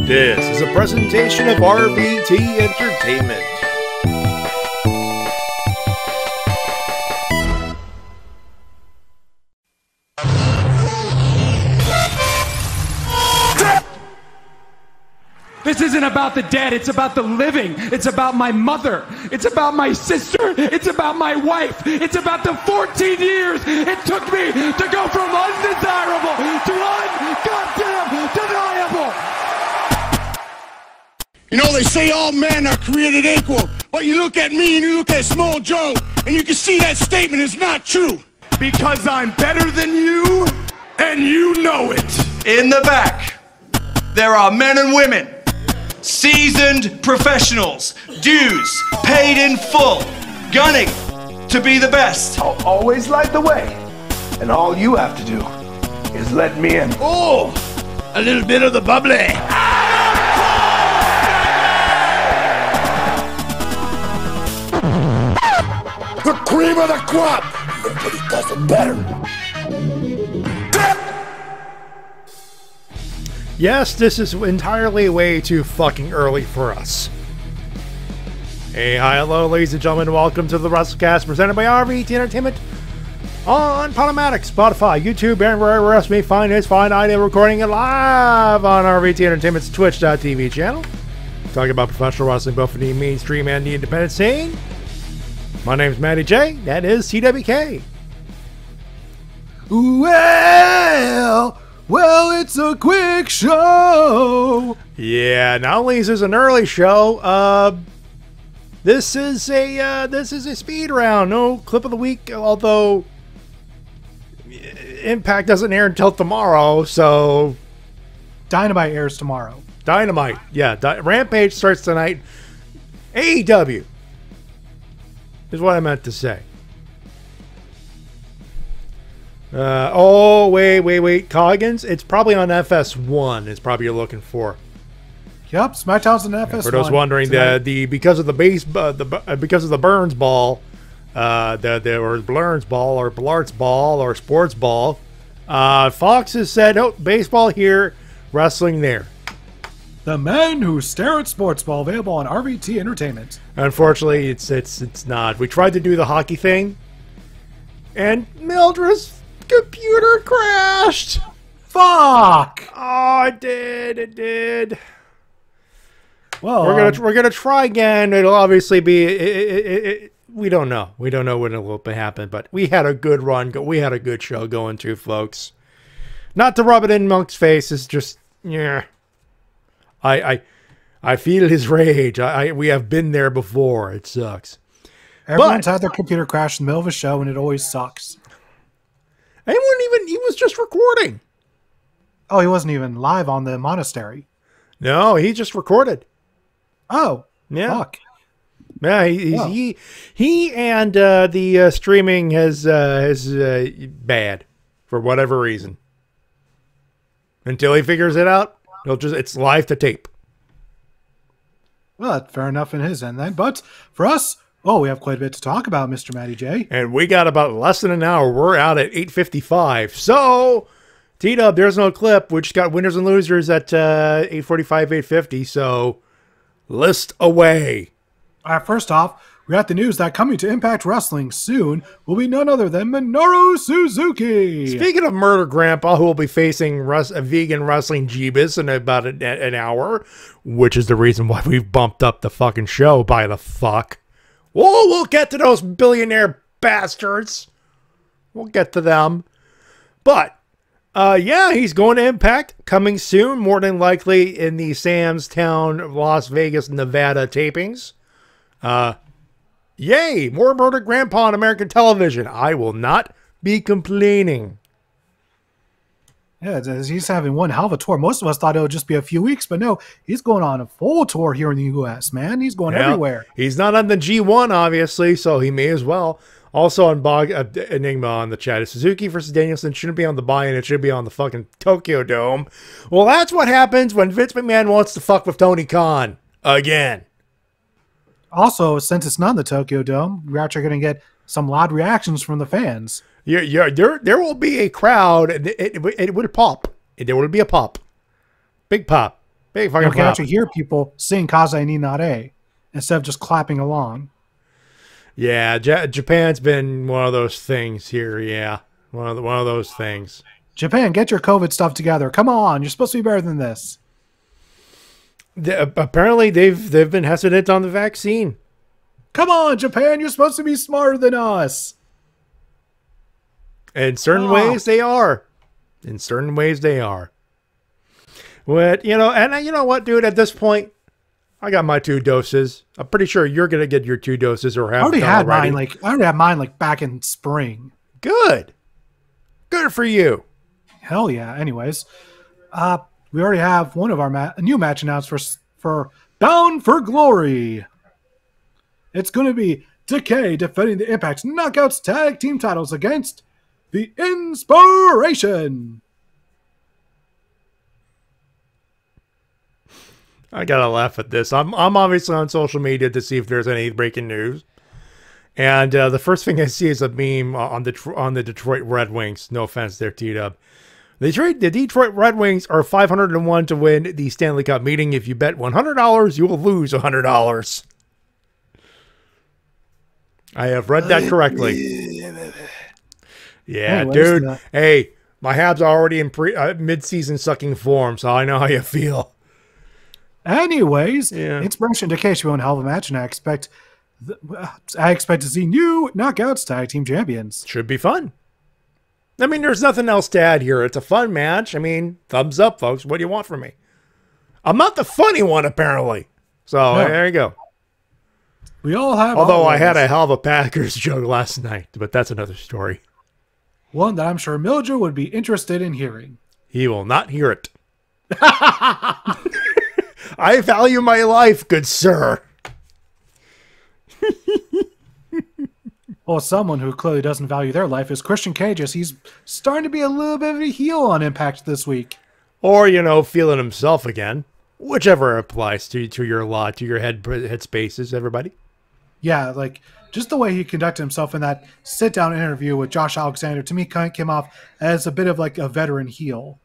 This is a presentation of RVT Entertainment. This isn't about the dead, it's about the living. It's about my mother. It's about my sister. It's about my wife. It's about the 14 years it took me to go from undesirable to ungoddamn deniable. You know, they say all men are created equal, but you look at me and you look at Small Joe, and you can see that statement is not true. Because I'm better than you, and you know it. In the back, there are men and women, seasoned professionals, dues paid in full, gunning to be the best. I'll always light the way, and all you have to do is let me in. Oh, a little bit of the bubbly. The cream of the crop. Nobody does it better. Yes, this is entirely way too fucking early for us. Hey, hi, hello, ladies and gentlemen. Welcome to the Wrestle-Cast presented by RVT Entertainment on Podomatic, Spotify, YouTube, and wherever else you may find this fine audio recording it live on RVT Entertainment's Twitch.tv channel. Talking about professional wrestling both in the mainstream and the independent scene. My name's Matty J. That is CWK. Well, it's a quick show. Yeah, not only is this an early show, this is a speed round. No clip of the week, although Impact doesn't air until tomorrow, so Dynamite airs tomorrow. Dynamite, yeah, Rampage starts tonight. AEW is what I meant to say. Oh, wait. Coggins? It's probably on FS1 is probably you're looking for. Yep, SmackDown's on FS1. For those wondering, because of the because of the Burns ball, or Blurns ball, or Blart's ball, or Sports ball, Fox has said, oh, baseball here, wrestling there. The Men Who Stare at Sports Ball, available on RVT Entertainment. Unfortunately, it's not. We tried to do the hockey thing, and Mildred's computer crashed. Fuck! Oh, it did. Well, we're gonna try again. It'll obviously be. We don't know. We don't know when it will happen. But we had a good run. We had a good show going too, folks. Not to rub it in Monk's face. It's just yeah. I feel his rage. We have been there before. It sucks. Everyone's had their computer crash in the middle of a show, and it always sucks. He was just recording. Oh, he wasn't even live on the monastery. No, he just recorded. Oh, yeah. Fuck. Yeah, he and the streaming has bad for whatever reason. Until he figures it out, it's live to tape. Well, that's fair enough in his end then. But for us, we have quite a bit to talk about, Mr. Matty J. And we got about less than an hour. We're out at 8:55. So, T-Dub, there's no clip. We just got winners and losers at 8:45, 8:50. So, list away. First off, we got the news that coming to Impact Wrestling soon will be none other than Minoru Suzuki. Speaking of Murder Grandpa, who will be facing a vegan wrestling Jeebus in about an hour, which is the reason why we've bumped up the fucking show by the fuck. Oh, we'll get to those billionaire bastards. We'll get to them. But, yeah, he's going to Impact coming soon, more than likely in the Sam's Town, Las Vegas, Nevada tapings. Yay, more Murder Grandpa on American television. I will not be complaining. Yeah, he's having one hell of a tour. Most of us thought it would just be a few weeks, but no, he's going on a full tour here in the U.S., man. He's going everywhere. He's not on the G1, obviously, so he may as well. Also on Enigma on the chat, Suzuki versus Danielson shouldn't be on the buy-in. It should be on the fucking Tokyo Dome. Well, that's what happens when Vince McMahon wants to fuck with Tony Khan again. Also, since it's not in the Tokyo Dome, we're actually going to get some loud reactions from the fans. There will be a crowd, and it would pop. There will be a pop. Big pop. Big fucking You can actually hear people sing Kaze ni Nare instead of just clapping along. Yeah, Japan's been one of those things here. Yeah, one of those things. Japan, get your COVID stuff together. Come on, you're supposed to be better than this. Apparently, they've been hesitant on the vaccine. Come on, Japan, you're supposed to be smarter than us. In certain ways, they are. In certain ways, they are. But, you know, and you know what, dude? At this point, I got my 2 doses. I'm pretty sure you're gonna get your 2 doses or have. I already had mine. I already had mine like back in spring. Good. Good for you. Hell yeah. Anyways, we already have one of our new match announced for Bound for Glory. It's going to be Decay defending the Impact Knockouts Tag Team titles against the Inspiration. I gotta laugh at this. I'm obviously on social media to see if there's any breaking news, and the first thing I see is a meme on the Detroit Red Wings. No offense, there, T-Dub. The Detroit Red Wings are 501 to win the Stanley Cup meeting. If you bet $100, you will lose $100. I have read that correctly. Yeah, anyways, dude. Hey, my Habs are already in mid-season sucking form, so I know how you feel. Anyways, Inspiration Decay should be one hell of a match, and I expect to see new Knockouts Tag Team Champions. Should be fun. I mean, there's nothing else to add here. It's a fun match. I mean, thumbs up, folks. What do you want from me? I'm not the funny one, apparently. So, there you go. We all have. Although I had a hell of a Packers joke last night, but that's another story. One that I'm sure Mildred would be interested in hearing. He will not hear it. I value my life, good sir. Well, someone who clearly doesn't value their life is Christian Cage, as he's starting to be a little bit of a heel on Impact this week. Or, you know, feeling himself again. Whichever applies to your lot, to your head spaces, everybody. Yeah, like, just the way he conducted himself in that sit-down interview with Josh Alexander, to me, kind of came off as a bit of, like, a veteran heel.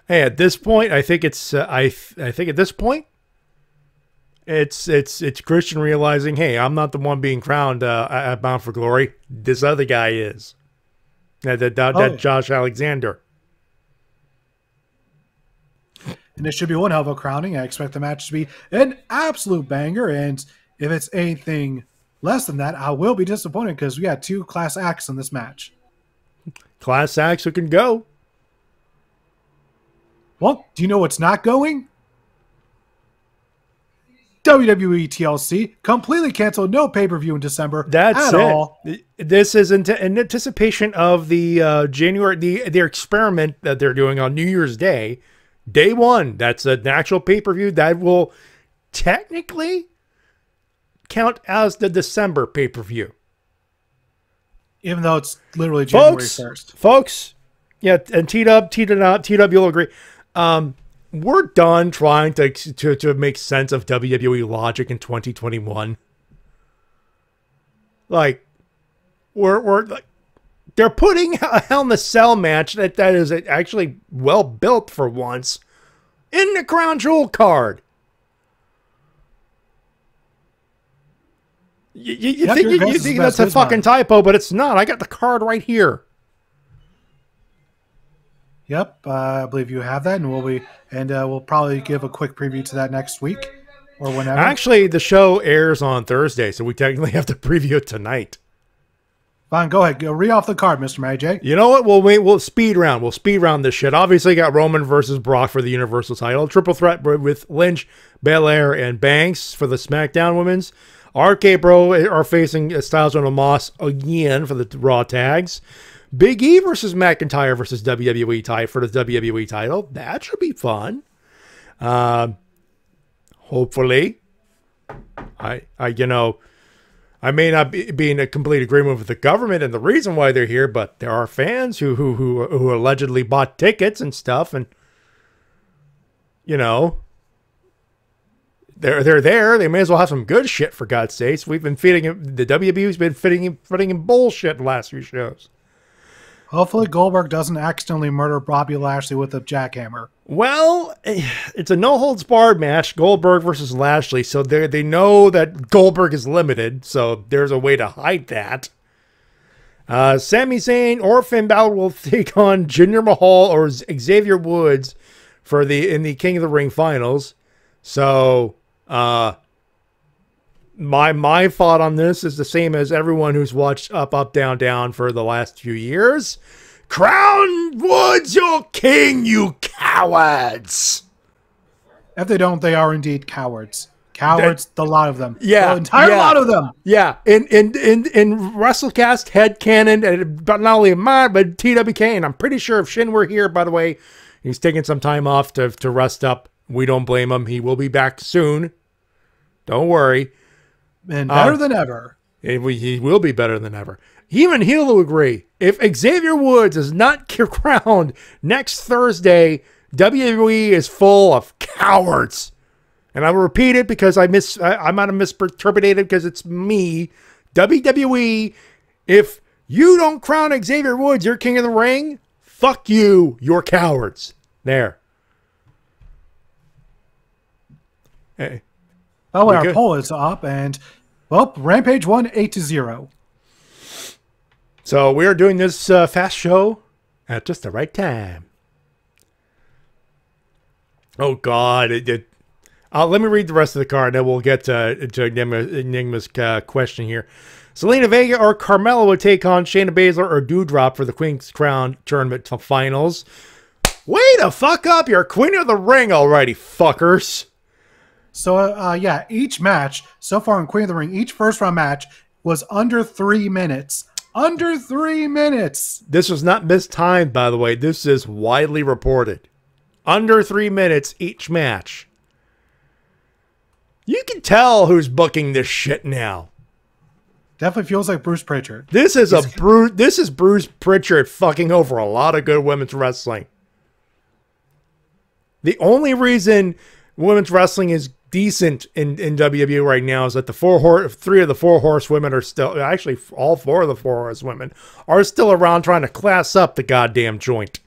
Hey, at this point, I think it's I think at this point, it's Christian realizing, hey, I'm not the one being crowned at Bound for Glory. This other guy is. That Josh Alexander. And it should be one hell of a crowning. I expect the match to be an absolute banger. And if it's anything less than that, I will be disappointed because we got 2 class acts in this match. Class acts who can go. Well, do you know what's not going? WWE TLC completely canceled, no pay-per-view in December. That's all. This is in anticipation of the their experiment that they're doing on New Year's Day, Day 1. That's an actual pay-per-view that will technically count as the December pay-per-view, even though it's literally January 1st. Folks, yeah, and T-Dub, you'll agree. We're done trying to make sense of WWE logic in 2021. Like, we're like, they're putting a Hell in a Cell match that is actually well built for once in the Crown Jewel card. You think that's a fucking typo, but it's not. I got the card right here. Yep, I believe you have that, and we'll probably give a quick preview to that next week or whenever. Actually, the show airs on Thursday, so we technically have to preview it tonight. Fine, go ahead. Go read off the card, Mr. Matty J. You know what? We'll speed round. We'll speed round this shit. Obviously, got Roman versus Brock for the Universal title. Triple threat with Lynch, Belair, and Banks for the SmackDown Women's. RK Bro are facing Styles and Omos again for the Raw tags. Big E versus McIntyre versus WWE title for the WWE title. That should be fun. Hopefully, I may not be in a complete agreement with the government and the reason why they're here, but there are fans who allegedly bought tickets and stuff, and they're there. They may as well have some good shit, for God's sakes. We've been feeding him. The WWE's been feeding him bullshit the last few shows. Hopefully Goldberg doesn't accidentally murder Bobby Lashley with a jackhammer. Well, it's a no-holds-barred match, Goldberg versus Lashley, so they know that Goldberg is limited, so there's a way to hide that. Sami Zayn or Finn Balor will take on Jinder Mahal or Xavier Woods in the King of the Ring finals. So, my thought on this is the same as everyone who's watched Up, Up, Down, Down for the last few years. Crown Woods your king, you cowards! If they don't, they are indeed cowards. Cowards, the lot of them. Yeah. The entire lot of them. Yeah. In Wrestle-Cast headcanon, but not only mine, but TWK, and I'm pretty sure if Shin were here, by the way, he's taking some time off to rest up. We don't blame him. He will be back soon. Don't worry. And better than ever. He will be better than ever. Even he'll agree. If Xavier Woods is not crowned next Thursday, WWE is full of cowards. And I will repeat it because I might have misinterpreted because it's me. WWE, if you don't crown Xavier Woods your King of the Ring, fuck you. You're cowards. There. Hey. Oh, our poll is up, and well, Rampage won 8-0. So we are doing this fast show at just the right time. Oh God! Let me read the rest of the card, and then we'll get to Enigma's question here. Zelina Vega or Carmella would take on Shayna Baszler or Doudrop for the Queen's Crown Tournament finals. Way to fuck up your Queen of the Ring already, fuckers. So, yeah, each match so far in Queen of the Ring, each first-round match was under 3 minutes. Under 3 minutes! This was not mistimed, by the way. This is widely reported. Under 3 minutes each match. You can tell who's booking this shit now. Definitely feels like Bruce Pritchard. This is Bruce Pritchard fucking over a lot of good women's wrestling. The only reason women's wrestling is decent in WWE right now is that three of the four horsewomen are still, actually all four of the four horsewomen are still around trying to class up the goddamn joint.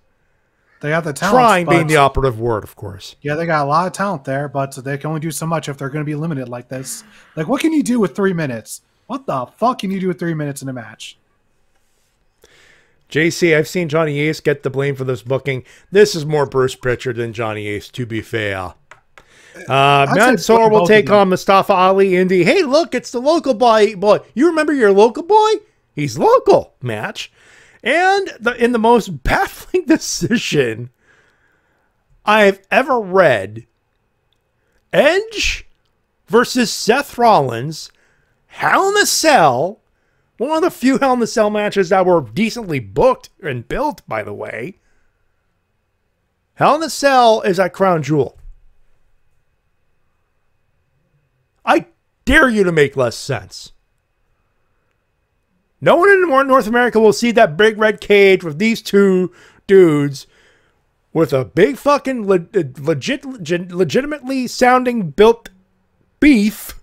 They have the talent. Trying being the operative word, of course. Yeah, they got a lot of talent there, but they can only do so much if they're going to be limited like this. Like, what can you do with 3 minutes? What the fuck can you do with 3 minutes in a match? JC, I've seen Johnny Ace get the blame for this booking. This is more Bruce Pritchard than Johnny Ace, to be fair. Mansoor will take on Mustafa Ali Indy. Hey, look, it's the local boy. You remember your local boy? He's local match. And in the most baffling decision I've ever read, Edge versus Seth Rollins, Hell in a Cell, one of the few Hell in a Cell matches that were decently booked and built, by the way. Hell in a Cell is at Crown Jewel. I dare you to make less sense. No one in North America will see that big red cage with these two dudes with a big fucking legitimately sounding built beef,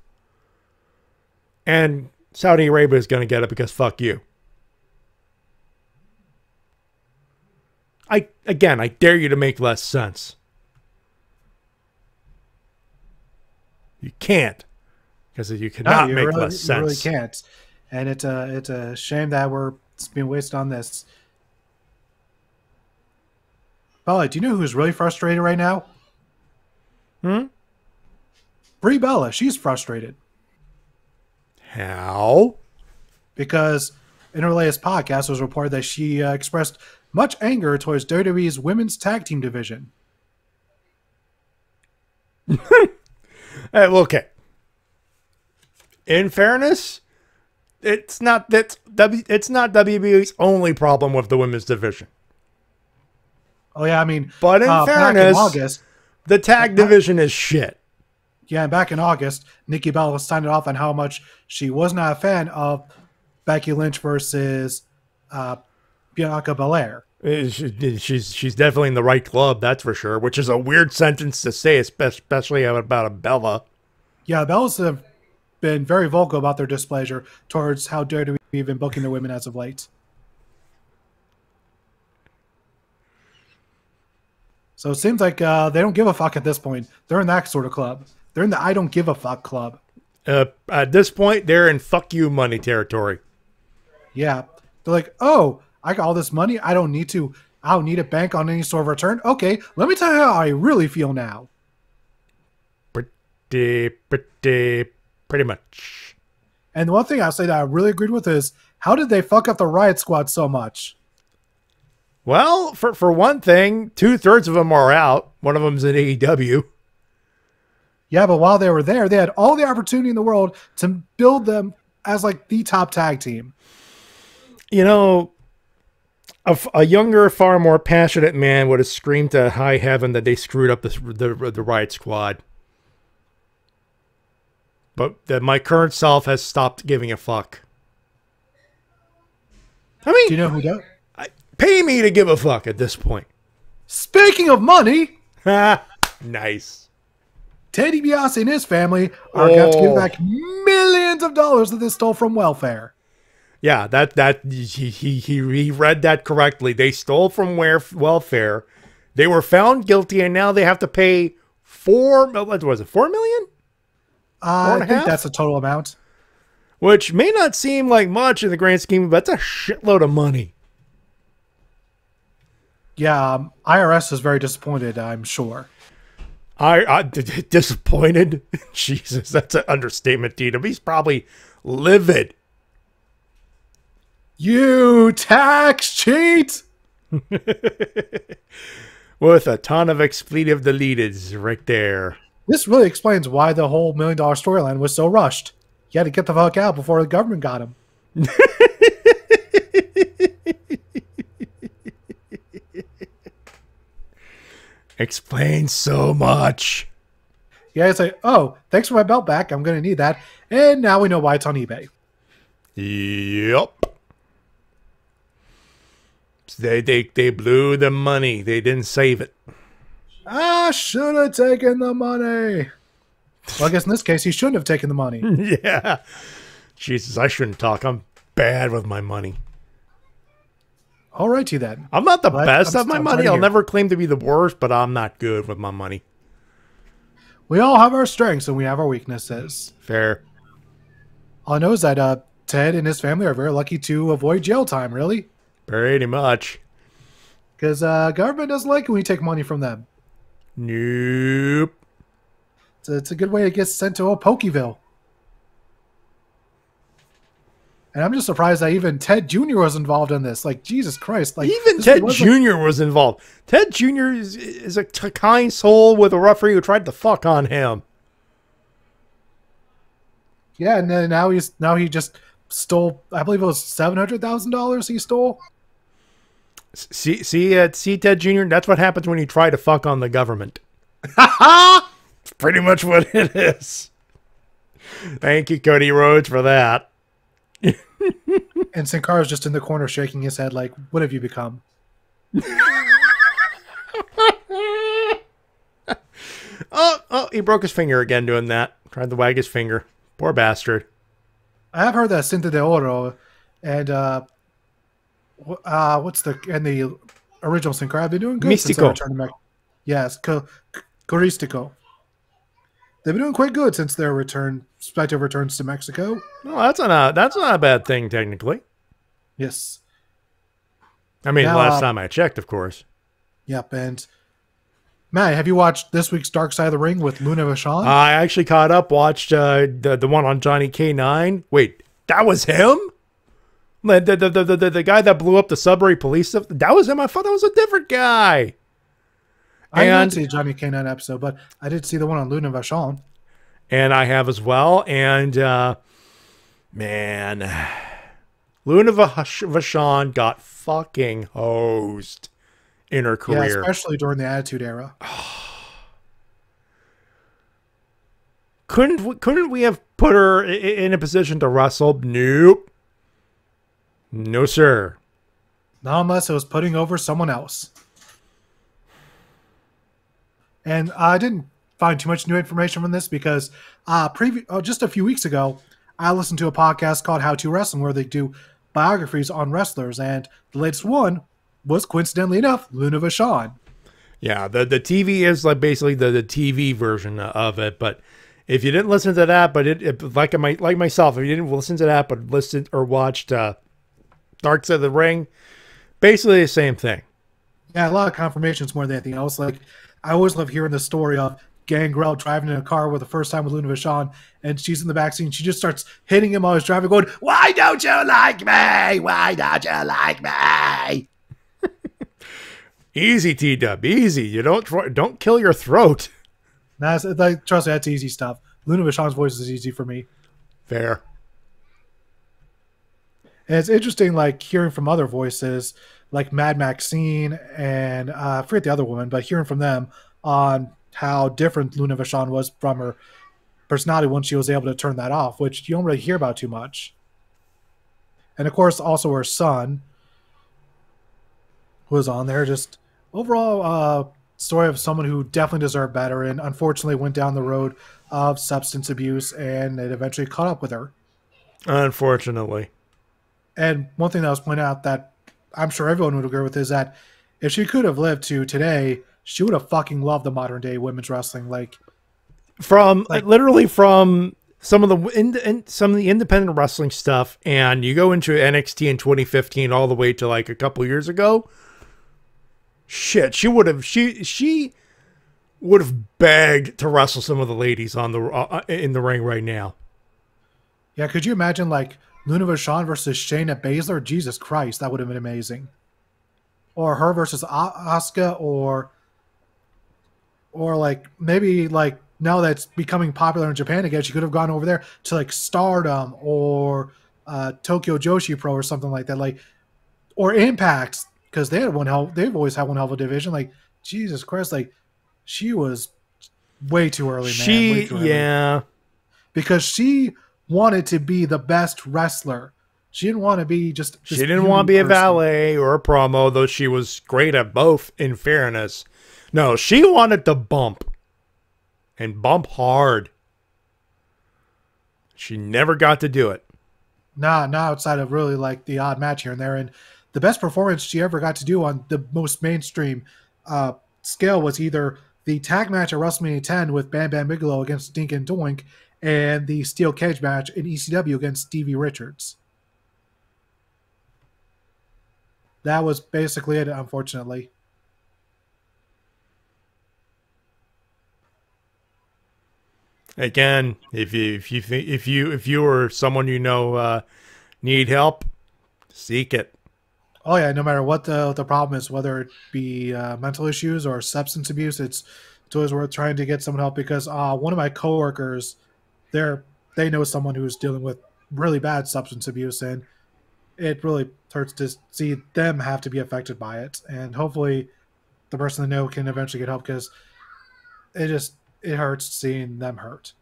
and Saudi Arabia is going to get it because fuck you. I dare you to make less sense. You can't, because you cannot make less sense. You really can't, and it's a shame that we're being wasted on this. Bella, do you know who's really frustrated right now? Brie Bella. She's frustrated. How? Because in her latest podcast, it was reported that she expressed much anger towards WWE's women's tag team division. Okay. In fairness, it's not WWE's only problem with the women's division. Oh yeah, I mean, but in fairness, back in August, the tag division is shit. Yeah, and back in August, Nikki Bella signed it off on how much she was not a fan of Becky Lynch versus Bianca Belair. She's definitely in the right club, that's for sure. Which is a weird sentence to say, especially about a Bella. Yeah, Bellas have been very vocal about their displeasure towards how WWE have been booking their women as of late. So it seems like they don't give a fuck at this point. They're in that sort of club. They're in the I don't give a fuck club. At this point, they're in fuck you money territory. Yeah. They're like, oh, I got all this money. I don't need a bank on any sort of return. Okay, let me tell you how I really feel now. Pretty much. And the one thing I'll say that I really agreed with is, how did they fuck up the Riot Squad so much? Well, for one thing, 2/3 of them are out. One of them's in AEW. Yeah, but while they were there, they had all the opportunity in the world to build them as like the top tag team. You know, a younger, far more passionate man would have screamed to high heaven that they screwed up the Riot Squad. But that my current self has stopped giving a fuck. I mean, Do you know who does? pay me to give a fuck at this point. Speaking of money, Nice. Teddy DiBiase and his family are going to have to give back millions of dollars that they stole from welfare. Yeah, he read that correctly. They stole from welfare. They were found guilty, and now they have to pay $4 million? I think that's the total amount. Which may not seem like much in the grand scheme, but that's a shitload of money. Yeah, IRS is very disappointed, I'm sure. Disappointed? Jesus, that's an understatement, Tito. He's probably livid. You tax cheat! With a ton of expletive deleteds right there. This really explains why the whole $1 million storyline was so rushed. You had to get the fuck out before the government got him. Explains so much. Yeah, it's like, oh, thanks for my belt back. I'm going to need that. And now we know why it's on eBay. Yep. They blew the money. They didn't save it. I should have taken the money. Well, I guess in this case, he shouldn't have taken the money. Yeah. Jesus, I shouldn't talk. I'm bad with my money. All righty then. I'm not the best of my money. I'll here. never claim to be the worst, but I'm not good with my money. We all have our strengths and we have our weaknesses. Fair. All I know is that Ted and his family are very lucky to avoid jail time, really. Pretty much. Because government doesn't like it when you take money from them. Nope. It's a good way to get sent to a Pokeville. And I'm just surprised that even Ted Jr. was involved in this. Like, Jesus Christ. Like, even Ted Jr. was involved. Ted Jr. is a kind soul with a referee who tried to fuck on him. Yeah, and then now he just stole, I believe it was $700,000 he stole. See, Ted Jr., that's what happens when you try to fuck on the government. It's pretty much what it is. Thank you, Cody Rhodes, for that. And Sin Cara's just in the corner shaking his head like, what have you become? Oh, he broke his finger again doing that. Tried to wag his finger. Poor bastard. I have heard that Cinta de Oro and the original Sin Cara have been doing good. Mystico. Yes, Coristico. They've been doing quite good since their respective returns to Mexico. Well, that's not a bad thing, technically. Yes. I mean, Now, last time I checked, of course. Yep, and Matt, have you watched this week's Dark Side of the Ring with Luna Vachon? I actually caught up, watched the one on Johnny K9. Wait, that was him? The guy that blew up the Sudbury police stuff? That was him? I thought that was a different guy. I didn't see the Johnny K9 episode, but I did see the one on Luna Vachon. And I have as well. And, man, Luna Vachon got fucking hosed in her career. Yeah, especially during the Attitude Era. Couldn't we have put her in a position to wrestle? Nope. No, sir. Not unless it was putting over someone else. And I didn't find too much new information from this because just a few weeks ago, I listened to a podcast called How to Wrestling where they do biographies on wrestlers, and the latest one was, coincidentally enough, Luna Vachon. Yeah, the TV is like basically the TV version of it. But if you didn't listen to that, but like myself, if you didn't listen to that, but listened or watched Dark Side of the Ring, basically the same thing. Yeah, a lot of confirmations more than anything else. Like, I always love hearing the story of Gangrel driving in a car with the first time with Luna Vachon, and she's in the backseat and she just starts hitting him while he's driving, going, "Why don't you like me? Why don't you like me?" Easy, T-Dub, easy. You don't kill your throat. Trust me, that's easy stuff. Luna Vachon's voice is easy for me. Fair. And it's interesting, like, hearing from other voices, like Mad Maxine and I forget the other woman, but hearing from them on how different Luna Vachon was from her personality once she was able to turn that off, which you don't really hear about too much. And of course, also her son was on there. Just overall story of someone who definitely deserved better and unfortunately went down the road of substance abuse, and it eventually caught up with her. Unfortunately. And one thing that was pointed out that I'm sure everyone would agree with is that if she could have lived to today, she would have fucking loved the modern day women's wrestling. Literally from some of the independent wrestling stuff, and you go into NXT in 2015 all the way to like a couple years ago. Shit, she would have begged to wrestle some of the ladies on the in the ring right now. Yeah, could you imagine like Luna Vachon versus Shayna Baszler? Jesus Christ, that would have been amazing. Or her versus Asuka, or like maybe like now that's becoming popular in Japan again, she could have gone over there to like Stardom or Tokyo Joshi Pro or something like that, like, or Impact, because they've always had one hell of a division. Like, Jesus Christ, like she was way too early, man. Way too early. Yeah, because she wanted to be the best wrestler. She didn't want to be just. She didn't want to be a valet or a promo, though she was great at both, in fairness. No, she wanted to bump. And bump hard. She never got to do it. Not outside of really like the odd match here and there. And the best performance she ever got to do on the most mainstream scale was either the tag match at WrestleMania 10 with Bam Bam Bigelow against Dink and Doink, and the steel cage match in ECW against Stevie Richards. That was basically it, unfortunately. Again, if you or someone you know need help, seek it. Oh yeah, no matter what the problem is, whether it be mental issues or substance abuse, it's always worth trying to get someone help, because one of my coworkers, they know someone who's dealing with really bad substance abuse, and it really hurts to see them have to be affected by it. And hopefully the person they know can eventually get help, because it hurts seeing them hurt.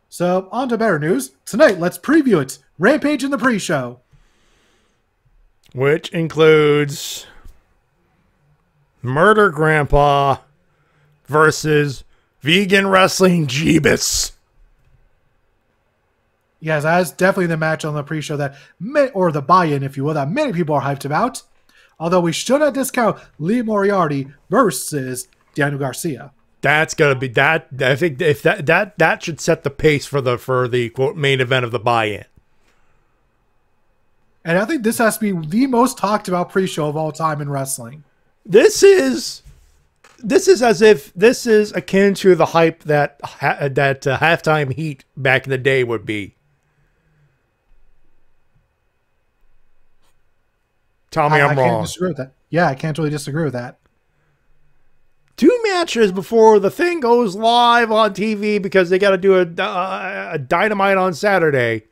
So, on to better news. Tonight, let's preview it. Rampage in the pre-show. Which includes Murder Grandpa versus Vegan Wrestling Jeebus. Yes, that's definitely the match on the pre-show or the buy-in, if you will, that many people are hyped about. Although we should not discount Lee Moriarty versus Daniel Garcia. That's gonna be that. I think if that should set the pace for the quote main event of the buy-in. And I think this has to be the most talked about pre-show of all time in wrestling. This is as if this is akin to the hype that halftime heat back in the day would be. Tell me I'm wrong. Can't disagree with that. Yeah, I can't really disagree with that. 2 matches before the thing goes live on TV, because they got to do a Dynamite on Saturday.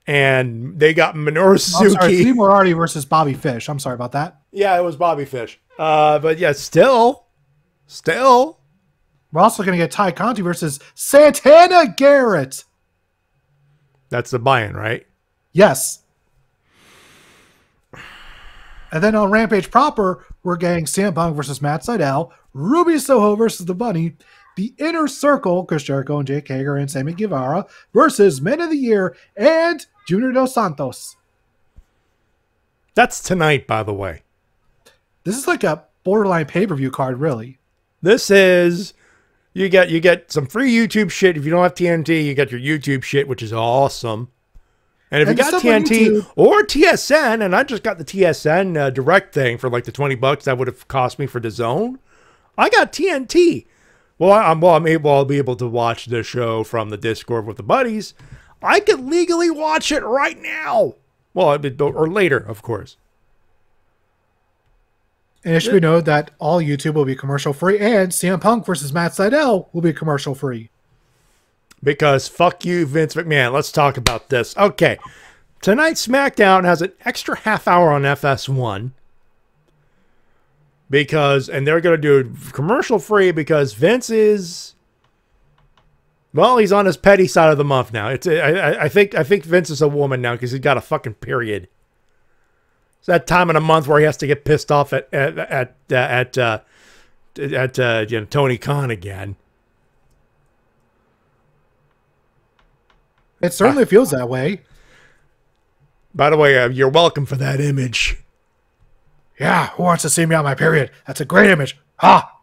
And they got Minoru Suzuki. I'm sorry, Lee Moriarty versus Bobby Fish. I'm sorry about that. Yeah, it was Bobby Fish. But yeah, still. We're also going to get Ty Conti versus Santana Garrett. That's the buy-in, right? Yes. And then on Rampage proper, we're getting CM Punk versus Matt Sydal, Ruby Soho versus The Bunny, The Inner Circle, Chris Jericho and Jake Hager and Sammy Guevara versus Men of the Year and Junior Dos Santos. That's tonight, by the way. This is like a borderline pay-per-view card, really. This is you get some free YouTube shit. If you don't have TNT, you get your YouTube shit, which is awesome. And if you got TNT or TSN, and I just got the TSN direct thing for like the $20 that would have cost me for the Zone, I got TNT. Well, I'll be able to watch the show from the Discord with the buddies. I could legally watch it right now. Well, or later, of course. And it should be noted that all YouTube will be commercial free, and CM Punk versus Matt Sydal will be commercial free. Because fuck you, Vince McMahon. Let's talk about this. Okay. Tonight's SmackDown has an extra half hour on FS1. And they're going to do it commercial free because Vince is, well, he's on his petty side of the month now. I think Vince is a woman now because he's got a fucking period. It's that time of the month where he has to get pissed off at Tony Khan again. It certainly feels that way. By the way, you're welcome for that image. Yeah, who wants to see me on my period? That's a great image. Ha!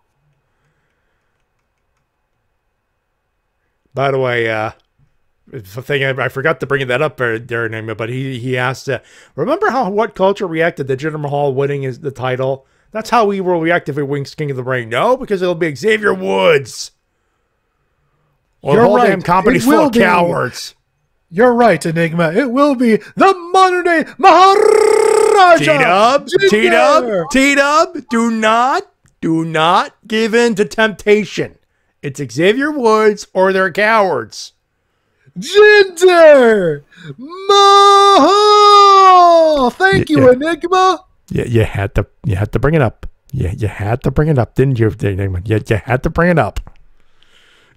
By the way, the thing I forgot to bring that up there, but he asked, remember how What Culture reacted to Jinder Mahal winning the title? That's how we will react if he wins King of the Ring. No, because it'll be Xavier Woods. Or the whole damn company's full of cowards. You're right, Enigma. It will be the modern day Maharaja. T-Dub, do not give in to temptation. It's Xavier Woods or they're cowards. Jinder Mahal. Thank you, Enigma. Yeah, you had to bring it up. Yeah, you had to bring it up, didn't you, Enigma? You had to bring it up.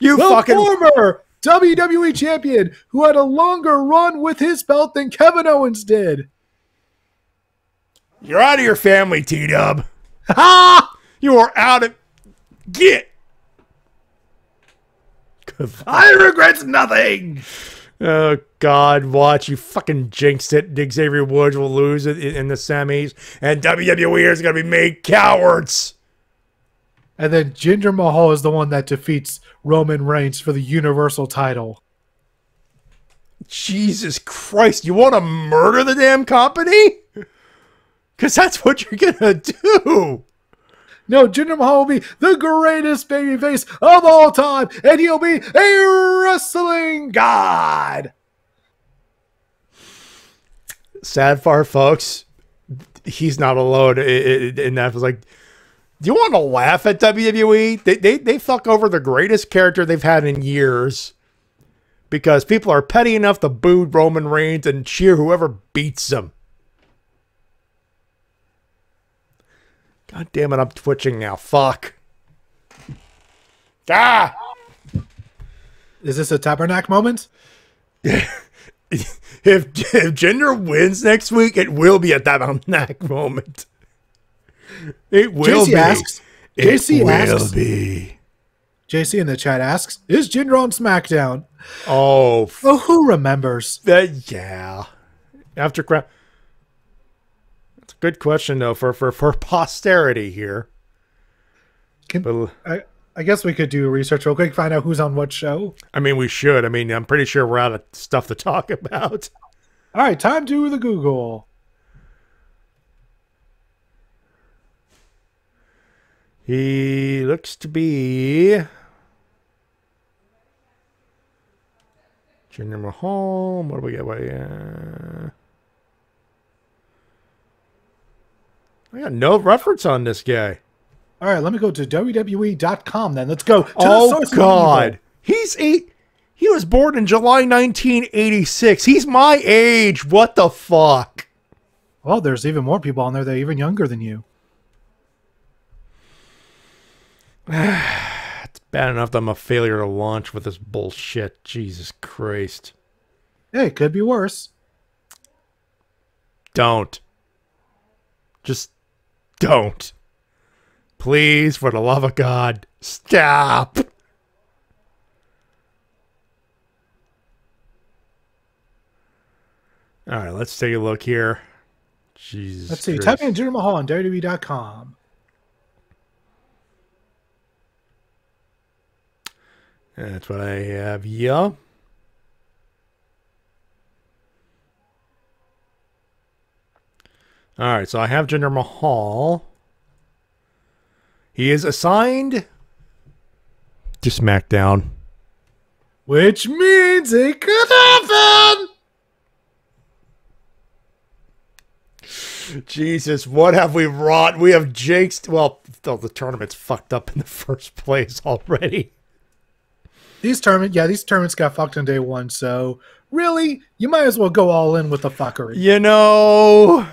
You the fucking former WWE champion who had a longer run with his belt than Kevin Owens did. You're out of your family, T-Dub. Ha! You are out of... Get! I regret nothing! Oh, God, watch. You fucking jinxed it. Xavier Woods will lose it in the semis, and WWE is going to be made cowards. And then Jinder Mahal is the one that defeats Roman Reigns for the Universal title. Jesus Christ, you want to murder the damn company? Because that's what you're going to do. No, Jinder Mahal will be the greatest babyface of all time, and he'll be a wrestling god. Sad for our folks, he's not alone. And that was like, do you want to laugh at WWE? They fuck over the greatest character they've had in years because people are petty enough to boo Roman Reigns and cheer whoever beats him. God damn it, I'm twitching now. Fuck. Ah! Is this a Tabernacle moment? If Jinder wins next week, it will be a Tabernacle moment. It will be. JC in the chat asks, is Jinder on SmackDown? Oh, who remembers? Yeah. After crap. That's a good question though for posterity here. I guess we could do research real quick, find out who's on what show. I mean, we should. I mean, I'm pretty sure we're out of stuff to talk about. All right, time to the Google. He looks to be Jinder Mahal. What do we get? I got no reference on this guy. All right, let me go to WWE.com then. Let's go to the source. God. He was born in July 1986. He's my age. What the fuck? Well, there's even more people on there that are even younger than you. It's bad enough that I'm a failure to launch with this bullshit. Jesus Christ. Hey, it could be worse. Don't. Just don't. Please, for the love of God, stop. All right, let's take a look here. Jesus. Let's see. Christ. Type in Jinder Mahal on WWE.com. That's what I have. Yeah. All right, so I have Jinder Mahal. He is assigned to SmackDown. Which means it could happen! Jesus, what have we wrought? We have Jake's... Well, the tournament's fucked up in the first place already. These tournaments got fucked on day one, so really, you might as well go all in with the fuckery. You know...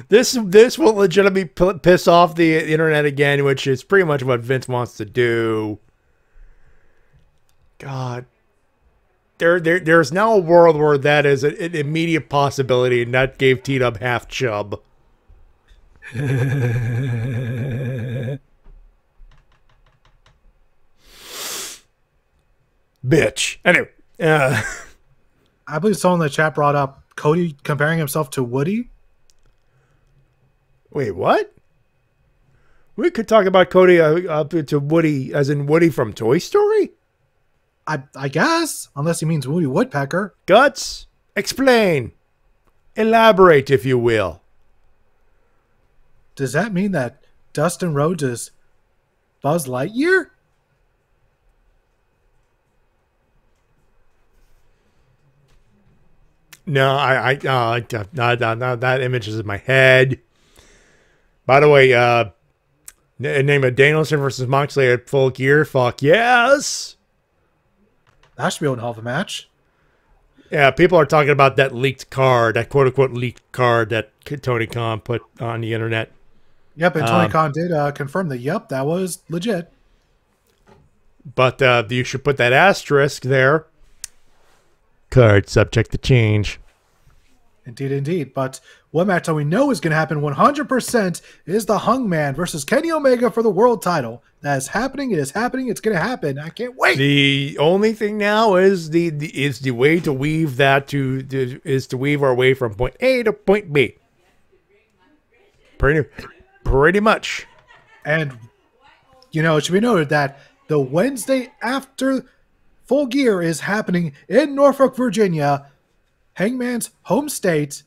This will legitimately piss off the internet again, which is pretty much what Vince wants to do. God. There's now a world where that is an immediate possibility, and that gave T-Dub half chub. Bitch. Anyway. I believe someone in the chat brought up Cody comparing himself to Woody. Wait, what? We could talk about Cody up to Woody, as in Woody from Toy Story? I guess, unless he means Woody Woodpecker. Guts, explain. Elaborate, if you will. Does that mean that Dustin Rhodes is Buzz Lightyear? No, that image is in my head. By the way, name of Danielson versus Moxley at Full Gear. Fuck yes. That should be a hell of a match. Yeah, people are talking about that leaked card, that quote-unquote leaked card that Tony Khan put on the internet. Yep, and Tony Khan did confirm that, yep, that was legit. But you should put that asterisk there. Card subject to change. Indeed, indeed. But one match that we know is going to happen 100% is the Hangman versus Kenny Omega for the world title. That is happening. It is happening. It's going to happen. I can't wait. The only thing now is the way to weave that is to weave our way from point A to point B. Pretty much. And you know, it should be noted that the Wednesday after Full Gear is happening in Norfolk, Virginia, Hangman's home state.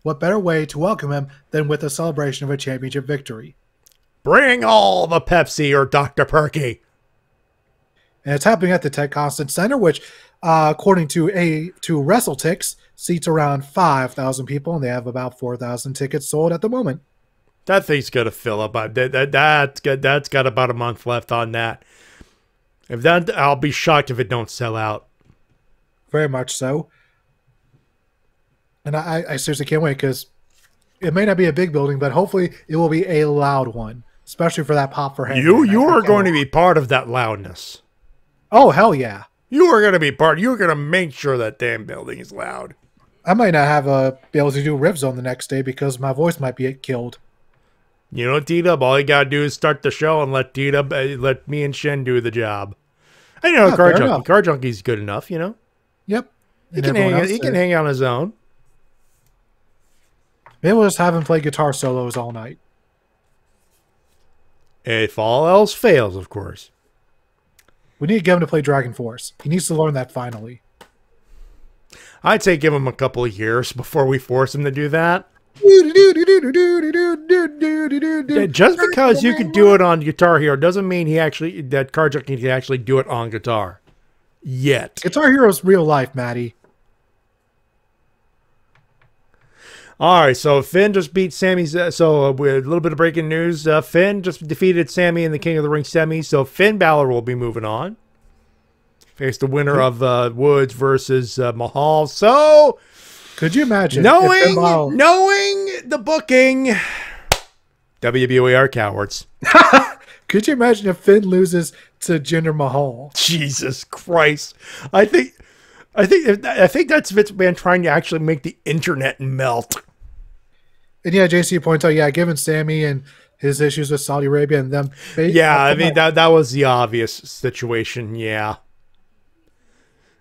What better way to welcome him than with a celebration of a championship victory? Bring all the Pepsi or Dr. Perky. And it's happening at the Ted Constant Center, which, according to WrestleTix, seats around 5,000 people, and they have about 4,000 tickets sold at the moment. That thing's gonna fill up. That's got about a month left on that. If that, I'll be shocked if it don't sell out. Very much so. And I seriously can't wait, because it may not be a big building, but hopefully it will be a loud one, especially for that pop for Hangman. You are going to be part of that loudness. Oh, hell yeah. You are going to be part. You're going to make sure that damn building is loud. I might not be able to do Riv Zone the next day because my voice might be killed. You know, T-Dub, all you got to do is start the show and let T-Dub, let me and Shin do the job. I know, Car Junkie's good enough, you know? Yep. He can hang on his own. Maybe we'll just have him play guitar solos all night. If all else fails, of course. We need to get him to play Dragon Force. He needs to learn that finally. I'd say give him a couple of years before we force him to do that. Just because you can do it on Guitar Hero doesn't mean that Car Junkie can actually do it on guitar. Yet. Guitar Hero's real life, Matty. All right, so Finn just beat Sami. So with a little bit of breaking news, Finn just defeated Sami in the King of the Ring semi. So Finn Balor will be moving on. Face the winner of Woods versus Mahal. So, could you imagine knowing the booking, WWE are cowards. Could you imagine if Finn loses to Jinder Mahal? Jesus Christ! I think that's Vince McMahon trying to actually make the internet melt. And yeah, JC points out, yeah, given Sami and his issues with Saudi Arabia and them. Yeah, I mean, that was the obvious situation, yeah.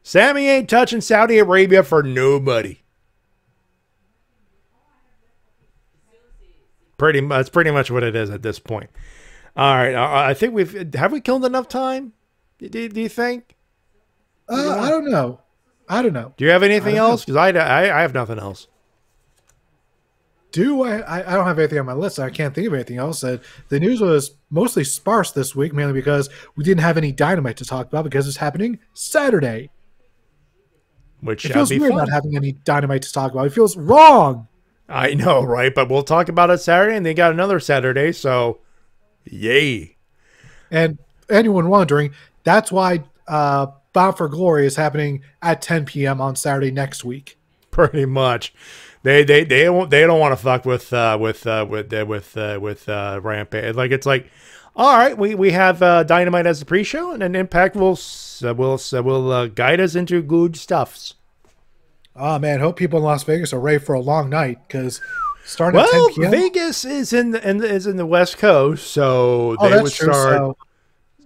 Sami ain't touching Saudi Arabia for nobody. That's pretty much what it is at this point. All right, I think have we killed enough time? Do you think? I don't know. Do you have anything else? Because I have nothing else. I don't have anything on my list. I can't think of anything else. The news was mostly sparse this week, mainly because we didn't have any Dynamite to talk about because it's happening Saturday. Which it feels be weird fun. not having any Dynamite to talk about. It feels wrong. I know, right? But we'll talk about it Saturday, and they got another Saturday, so yay. And anyone wondering, that's why Bound for Glory is happening at 10 p.m. on Saturday next week. Pretty much. They don't want to fuck with Rampage. Like, it's like, all right, we have Dynamite as the pre-show, and then Impact will guide us into good stuffs. Oh man, hope people in Las Vegas are ready for a long night because starting at 10 p.m. Vegas is in the West Coast, so they would start.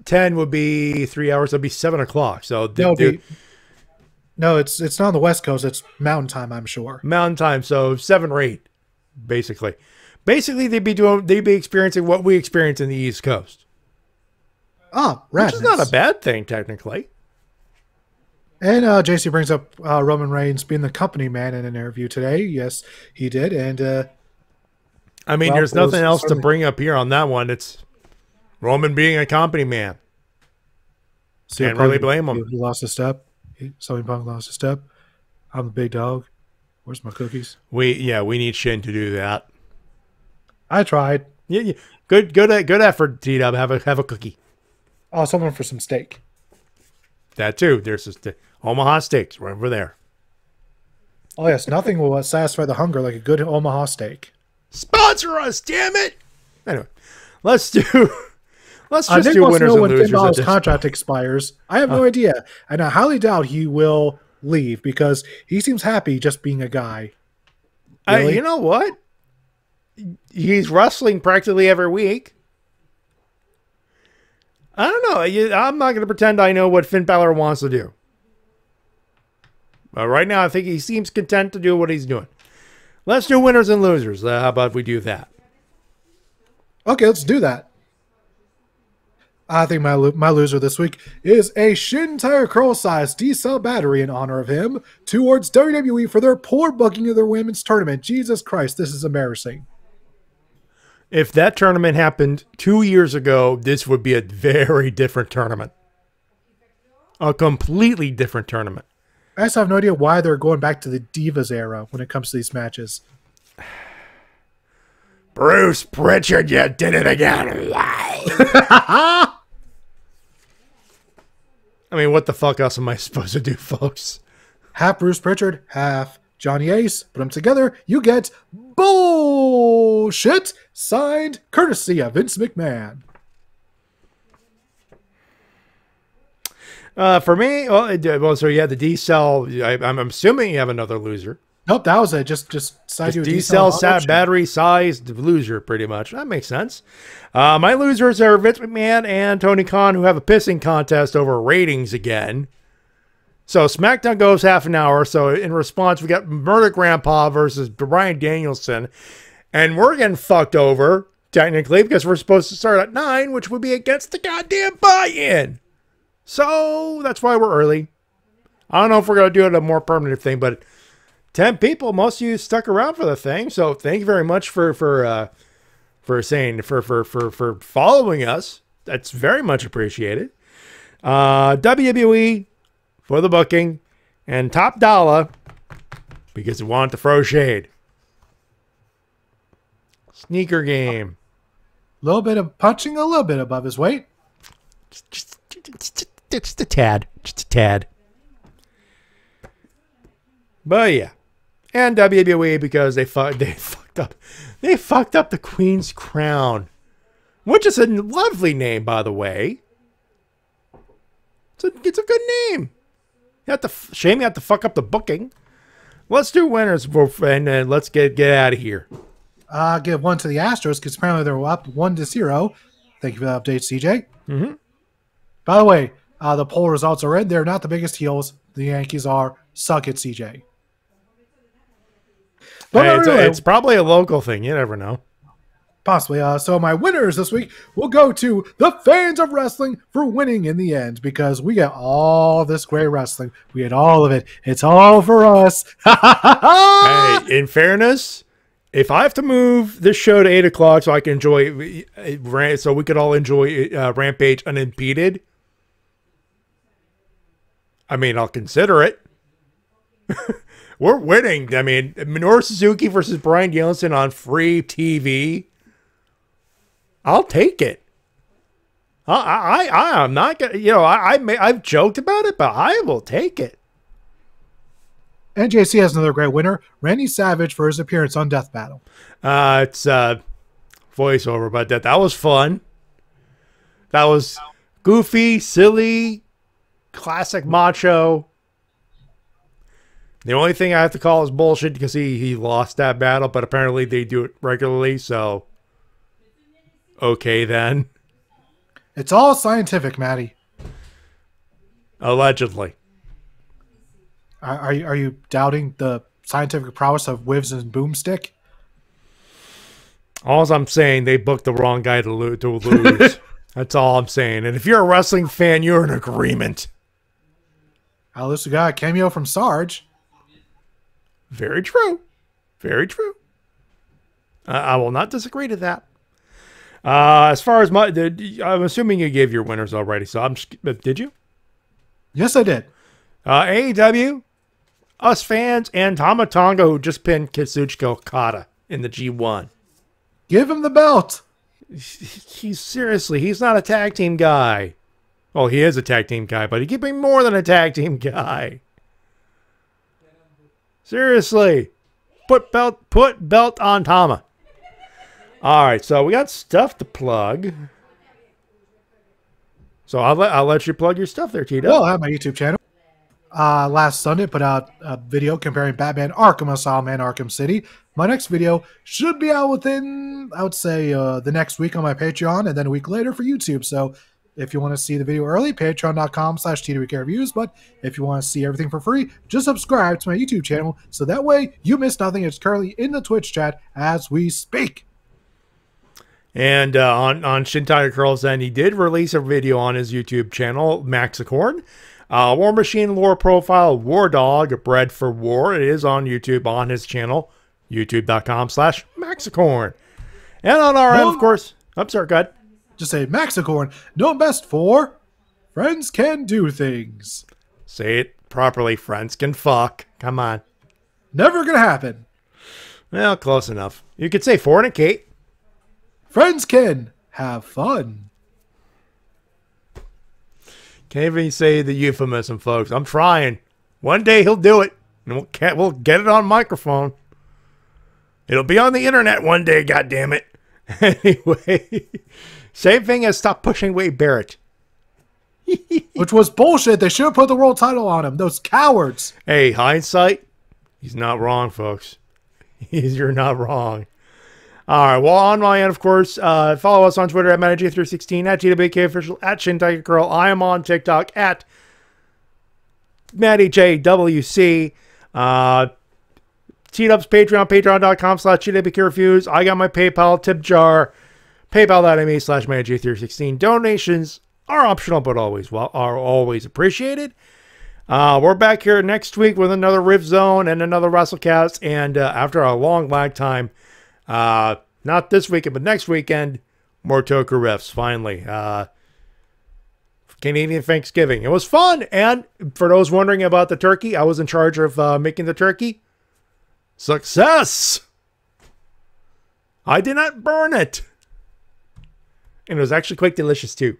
10 would be 3 hours. That'd be 7 o'clock. So no, it's not on the West Coast. It's Mountain Time, I'm sure. Mountain Time, so 7 or 8, basically. Basically, they'd be experiencing what we experience in the East Coast. Ah, which is not a bad thing, technically. And JC brings up Roman Reigns being the company man in an interview today. Yes, he did. And I mean, there's nothing else to bring up here on that one. It's Roman being a company man. Can't really blame him. He lost a step. Something Punk lost a step. I'm the big dog. Where's my cookies? We need Shin to do that. I tried. Yeah. Good effort, T-Dub. Have a cookie. Oh, someone for some steak. That too. There's Omaha steaks right over there. Oh yes, nothing will satisfy the hunger like a good Omaha steak. Sponsor us, damn it! Anyway, let's just do winners and losers. When Finn contract expires, I have no idea, and I highly doubt he will leave because he seems happy just being a guy. Really? You know what? He's wrestling practically every week. I don't know. I'm not going to pretend I know what Finn Balor wants to do. But right now, I think he seems content to do what he's doing. Let's do winners and losers. How about we do that? Okay, let's do that. I think my loser this week is a Shintigercurl sized D-cell battery in honor of him towards WWE for their poor booking of their women's tournament. Jesus Christ, this is embarrassing. If that tournament happened 2 years ago, this would be a very different tournament. A completely different tournament. I just have no idea why they're going back to the Divas era when it comes to these matches. Bruce Pritchard, you did it again. I mean, what the fuck else am I supposed to do, folks? Half Bruce Pritchard, half Johnny Ace. Put them together, you get bullshit, signed courtesy of Vince McMahon. For me, so you had the D-Cell. I'm assuming you have another loser. Nope, that was it. Just size you a D-Cell battery-sized loser, pretty much. That makes sense. My losers are Vince McMahon and Tony Khan, who have a pissing contest over ratings again. So SmackDown goes half an hour. So in response, we got Murder Grandpa versus Bryan Danielson. And we're getting fucked over, technically, because we're supposed to start at 9, which would be against the goddamn buy-in. So that's why we're early. I don't know if we're going to do it a more permanent thing, but 10 people, most of you stuck around for the thing. So thank you very much for following us. That's very much appreciated. WWE for the booking, and Top Dollar because we want to throw shade. Sneaker game. A little bit of punching, a little bit above his weight. Just a tad. Just a tad. But yeah. And WWE because they fucked up. They fucked up the Queen's Crown. Which is a lovely name, by the way. It's a good name. Shame you have to fuck up the booking. Let's do winners and let's get out of here. Give one to the Astros because apparently they're up 1-0. Thank you for the update, CJ. Mm-hmm. By the way, the poll results are in. They're not the biggest heels. The Yankees are. Suck it, CJ. But hey, it's probably a local thing. You never know. Possibly. So my winners this week will go to the fans of wrestling for winning in the end, because we get all this great wrestling. We get all of it. It's all for us. Hey, in fairness, if I have to move this show to 8 o'clock so I can enjoy, so we could all enjoy Rampage unimpeded, I mean, I'll consider it. We're winning. I mean, Minoru Suzuki versus Bryan Danielson on free TV. I'll take it. I'm not gonna, I've joked about it, but I will take it. NJC has another great winner, Randy Savage, for his appearance on Death Battle. It's voiceover, but that was fun. That was goofy, silly, classic macho. The only thing I have to call is bullshit because he lost that battle, but apparently they do it regularly, so okay then. It's all scientific, Matty. Allegedly. Are you doubting the scientific prowess of Wives and Boomstick? All I'm saying, they booked the wrong guy to lose. That's all I'm saying. And if you're a wrestling fan, you're in agreement. At least we got a cameo from Sarge. Very true. Very true. I will not disagree to that. As far as I'm assuming you gave your winners already, so did you? Yes, I did. AEW, us fans, and Tama Tonga, who just pinned Kazuchika Okada in the G1. Give him the belt. He's not a tag team guy. Well, he is a tag team guy, but he could be more than a tag team guy. Seriously. Put belt on Tama. All right, so we got stuff to plug. So I'll let you plug your stuff there, Tito. Well, I have my YouTube channel. Last Sunday, put out a video comparing Batman Arkham Asylum and Arkham City. My next video should be out within, I would say, the next week on my Patreon, and then a week later for YouTube. So if you want to see the video early, patreon.com/TWKReviews. But if you want to see everything for free, just subscribe to my YouTube channel, so that way you miss nothing. It's currently in the Twitch chat as we speak. And on Shintigercurl's end, he did release a video on his YouTube channel, Maxicorn. War Machine lore profile, War Dog, Bred for War. It is on YouTube on his channel, youtube.com/Maxicorn. And on our end, of course, I'm sorry, go ahead. Just say Maxicorn, known best for Friends Can Do Things. Say it properly, friends can fuck. Come on. Never gonna happen. Well, close enough. You could say fornicate. Friends can have fun. Can't even say the euphemism, folks. I'm trying. One day he'll do it, and we'll get it on microphone. It'll be on the internet one day, goddammit. Anyway, same thing as Stop Pushing Wade Barrett. Which was bullshit. They should have put the world title on him. Those cowards. Hey, hindsight, he's not wrong, folks. You're not wrong. All right, well, on my end, of course, follow us on Twitter at Matty316, at GWKOfficial, at Shintigercurl. I am on TikTok at MattyJWC. T-Dub's Patreon, patreon.com/GWKReviews. I got my PayPal tip jar, paypal.me/Matty316. Donations are optional, but are always appreciated. We're back here next week with another Rift Zone and another Wrestle-Cast, and after a long lag time, not this weekend, but next weekend, more Toku Riffs, finally. Canadian Thanksgiving. It was fun, and for those wondering about the turkey, I was in charge of making the turkey. Success! I did not burn it. And it was actually quite delicious, too.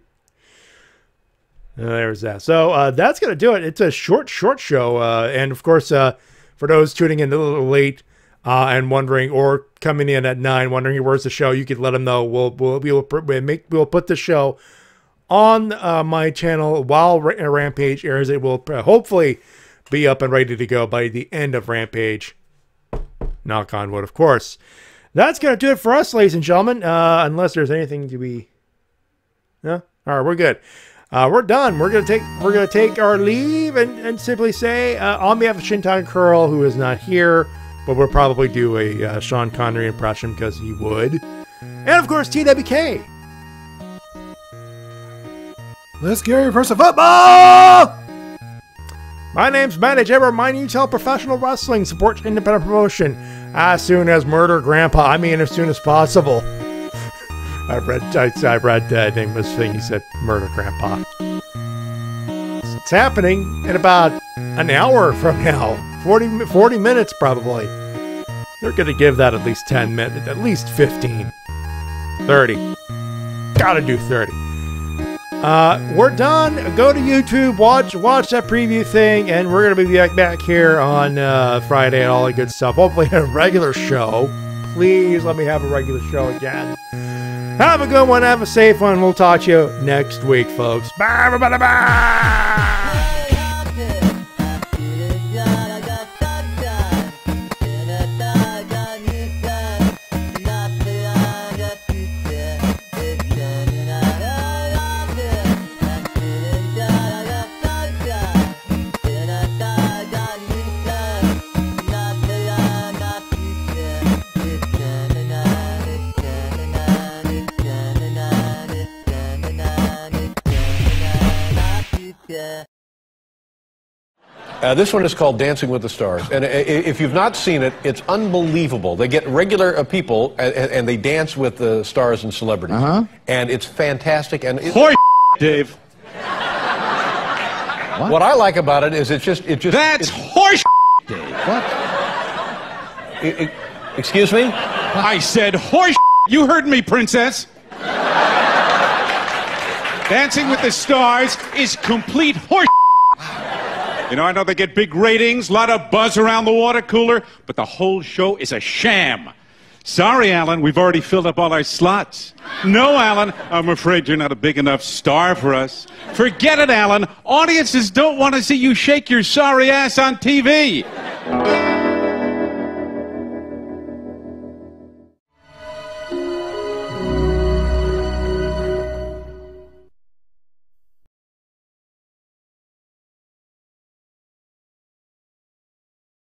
There's that. So that's going to do it. It's a short show. And, of course, for those tuning in a little late, and wondering, or coming in at 9, wondering where's the show, you could let them know. We'll put the show on my channel while Rampage airs. It will hopefully be up and ready to go by the end of Rampage. Knock on wood, of course. That's gonna do it for us, ladies and gentlemen. Unless there's anything to be. No, all right, we're good. We're done. We're gonna take our leave and simply say, on behalf of Shintigercurl, who is not here, but we'll probably do a Sean Connery impression because he would. And of course, TWK. Let's get ready for some football! My name's Matty. I remind you to tell professional wrestling supports independent promotion as soon as Murder Grandpa. I mean, as soon as possible. I read Enigma's thing. He said Murder Grandpa. It's happening in about an hour from now. 40 minutes probably. They're going to give that at least 10 minutes, at least 15. 30. Gotta do 30. We're done. Go to YouTube, watch that preview thing, and we're going to be back here on Friday and all that good stuff. Hopefully a regular show. Please let me have a regular show again. Have a good one. Have a safe one. We'll talk to you next week, folks. Bye, everybody. Bye. This one is called Dancing with the Stars, and if you've not seen it, it's unbelievable. They get regular people, and they dance with the stars and celebrities, and it's fantastic. And Dave. What I like about it is it's just That's horse, Dave. What? Excuse me? I said horse. You heard me, princess. Dancing with the Stars is complete horse. You know, I know they get big ratings, a lot of buzz around the water cooler, but the whole show is a sham. Sorry, Alan, we've already filled up all our slots. No, Alan, I'm afraid you're not a big enough star for us. Forget it, Alan. Audiences don't want to see you shake your sorry ass on TV.